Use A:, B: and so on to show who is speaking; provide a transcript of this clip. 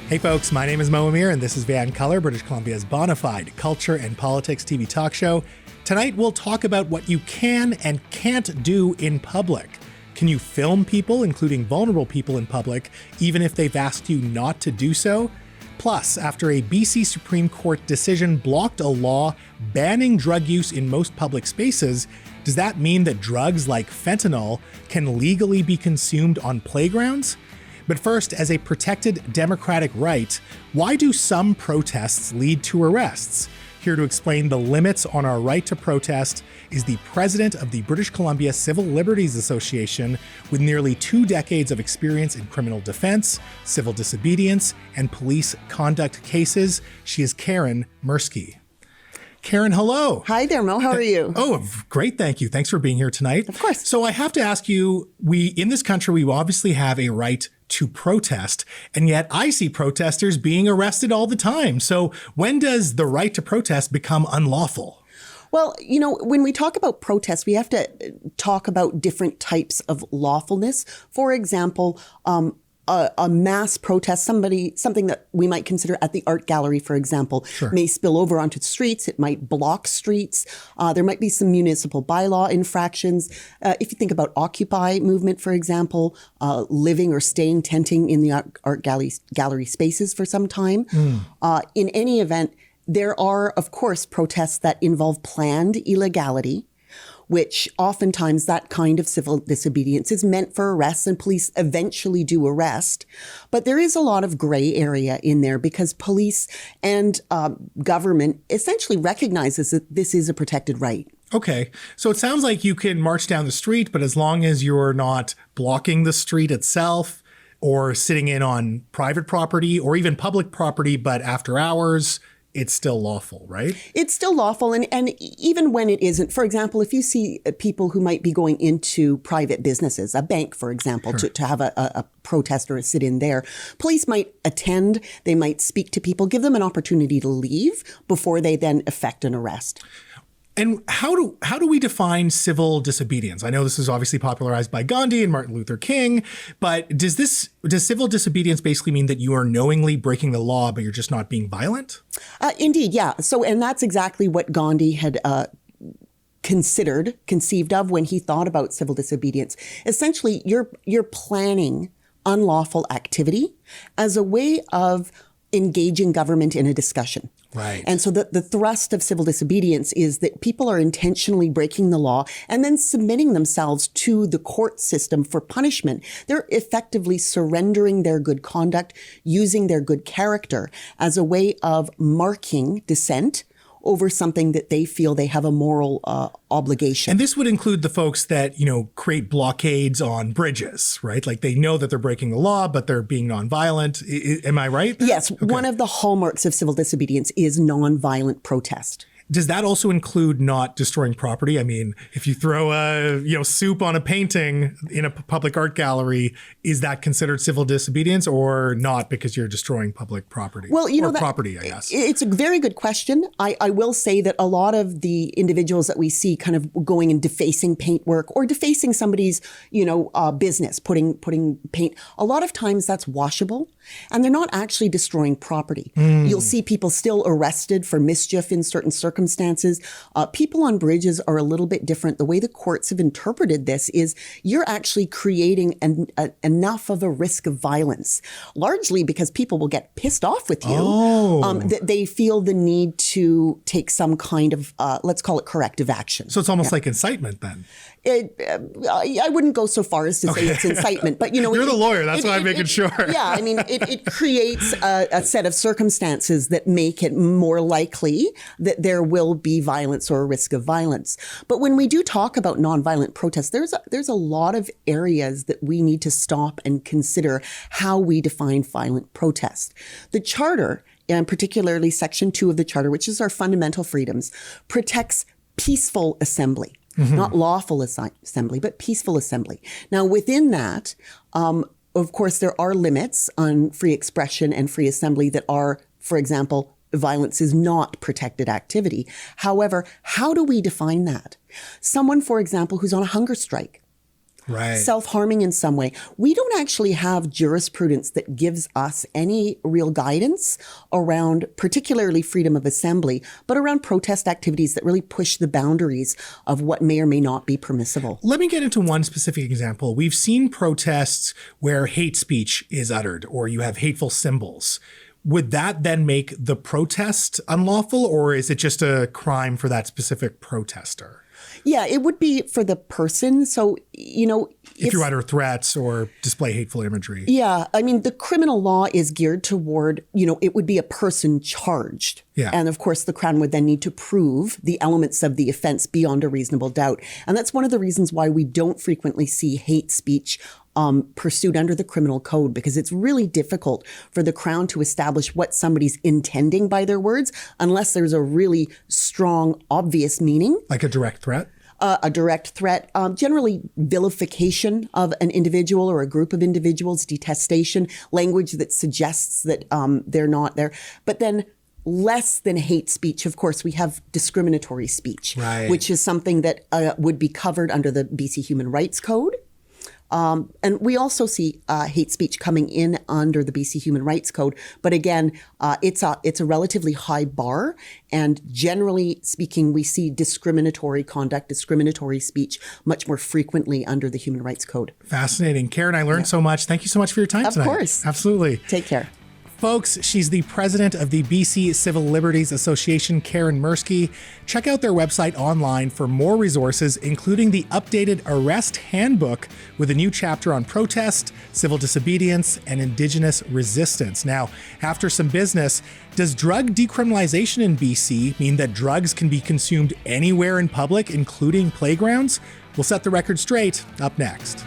A: Hey folks, my name is Mo Amir and this is VANCOLOUR, British Columbia's bona fide culture and politics TV talk show. Tonight we'll talk about what you can and can't do in public. Can you film people, including vulnerable people in public, even if they've asked you not to do so? Plus, after a BC Supreme Court decision blocked a law banning drug use in most public spaces, does that mean that drugs like fentanyl can legally be consumed on playgrounds? But first, as a protected democratic right, why do some protests lead to arrests? Here to explain the limits on our right to protest is the president of the British Columbia Civil Liberties Association with nearly 2 decades of experience in criminal defense, civil disobedience, and police conduct cases. She is Karen Mirsky. Karen, hello.
B: Hi there, Mo. How are you?
A: Oh, great. Thank you. Thanks for being here tonight.
B: Of course.
A: So I have to ask you, in this country, we obviously have a right to protest, and yet I see protesters being arrested all the time. So when does the right to protest become unlawful?
B: Well, you know, when we talk about protests, we have to talk about different types of lawfulness. For example, a mass protest, something that we might consider at the art gallery, for example, may spill over onto the streets. It might block streets. There might be some municipal bylaw infractions. If you think about Occupy movement, for example, living or staying tenting in the art gallery spaces for some time. In any event, there are, of course, protests that involve planned illegality, which oftentimes that kind of civil disobedience is meant for arrests, and police eventually do arrest. But there is a lot of gray area in there because police and government essentially recognizes that this is a protected right.
A: Okay. So it sounds like you can march down the street, but as long as you're not blocking the street itself or sitting in on private property or even public property, but after hours, it's still lawful, right? It's
B: still lawful. And even when it isn't, for example, if you see people who might be going into private businesses, a bank, for example, to have a protest or a sit-in there, police might attend, they might speak to people, give them an opportunity to leave before they then effect an arrest.
A: And how do we define civil disobedience? I know this is obviously popularized by Gandhi and Martin Luther King, but does civil disobedience basically mean that you are knowingly breaking the law, but you're just not being violent?
B: Indeed, yeah. So, and that's exactly what Gandhi had conceived of when he thought about civil disobedience. Essentially, you're planning unlawful activity as a way of engaging government in a discussion.
A: Right.
B: And so the thrust of civil disobedience is that people are intentionally breaking the law and then submitting themselves to the court system for punishment. They're effectively surrendering their good conduct, using their good character as a way of marking dissent over something that they feel they have a moral obligation.
A: And this would include the folks that, create blockades on bridges, right? Like they know that they're breaking the law, but they're being nonviolent. Am I right?
B: Yes.
A: Okay.
B: One of the hallmarks of civil disobedience is nonviolent protest.
A: Does that also include not destroying property? I mean, if you throw soup on a painting in a public art gallery, is that considered civil disobedience or not because you're destroying public property?
B: Well,
A: property, I guess.
B: It's a very good question. I will say that a lot of the individuals that we see kind of going and defacing paintwork or defacing somebody's, business, putting paint, a lot of times that's washable and they're not actually destroying property. You'll see people still arrested for mischief in certain circumstances. People on bridges are a little bit different. The way the courts have interpreted this is you're actually creating enough of a risk of violence, largely because people will get pissed off with you, that they feel the need to take some kind of, let's call it corrective action.
A: So it's almost like incitement then.
B: I wouldn't go so far as to say it's incitement, but
A: you're the lawyer. That's why I'm making sure.
B: Yeah, I mean, it creates a set of circumstances that make it more likely that there will be violence or a risk of violence. But when we do talk about nonviolent protests, there's a lot of areas that we need to stop and consider how we define violent protest. The Charter, and particularly Section 2 of the Charter, which is our fundamental freedoms, protects peaceful assembly. Not lawful assembly, but peaceful assembly. Now, within that, of course, there are limits on free expression and free assembly that are, for example, violence is not protected activity. However, how do we define that? Someone, for example, who's on a hunger strike,
A: Right.
B: self-harming in some way. We don't actually have jurisprudence that gives us any real guidance around particularly freedom of assembly, but around protest activities that really push the boundaries of what may or may not be permissible.
A: Let me get into one specific example. We've seen protests where hate speech is uttered or you have hateful symbols. Would that then make the protest unlawful, or is it just a crime for that specific protester?
B: Yeah, it would be for the person. So,
A: If you utter threats or display hateful imagery.
B: Yeah, I mean, the criminal law is geared toward, it would be a person charged.
A: Yeah.
B: And of course, the Crown would then need to prove the elements of the offense beyond a reasonable doubt. And that's one of the reasons why we don't frequently see hate speech pursued under the criminal code, because it's really difficult for the Crown to establish what somebody's intending by their words unless there's a really strong, obvious meaning.
A: Like a direct threat?
B: A direct threat, generally vilification of an individual or a group of individuals, detestation, language that suggests that they're not there. But then less than hate speech, of course, we have discriminatory speech,
A: right,
B: which is something that would be covered under the BC Human Rights Code. And we also see hate speech coming in under the BC Human Rights Code. But again, it's a relatively high bar. And generally speaking, we see discriminatory conduct, discriminatory speech much more frequently under the Human Rights Code.
A: Fascinating. Karen, I learned so much. Thank you so much for your time tonight.
B: Of course.
A: Absolutely.
B: Take care.
A: Folks, she's the president of the BC Civil Liberties Association, Karen Mirsky. Check out their website online for more resources, including the updated Arrest Handbook with a new chapter on protest, civil disobedience, and Indigenous resistance. Now, after some business, does drug decriminalization in BC mean that drugs can be consumed anywhere in public, including playgrounds? We'll set the record straight up next.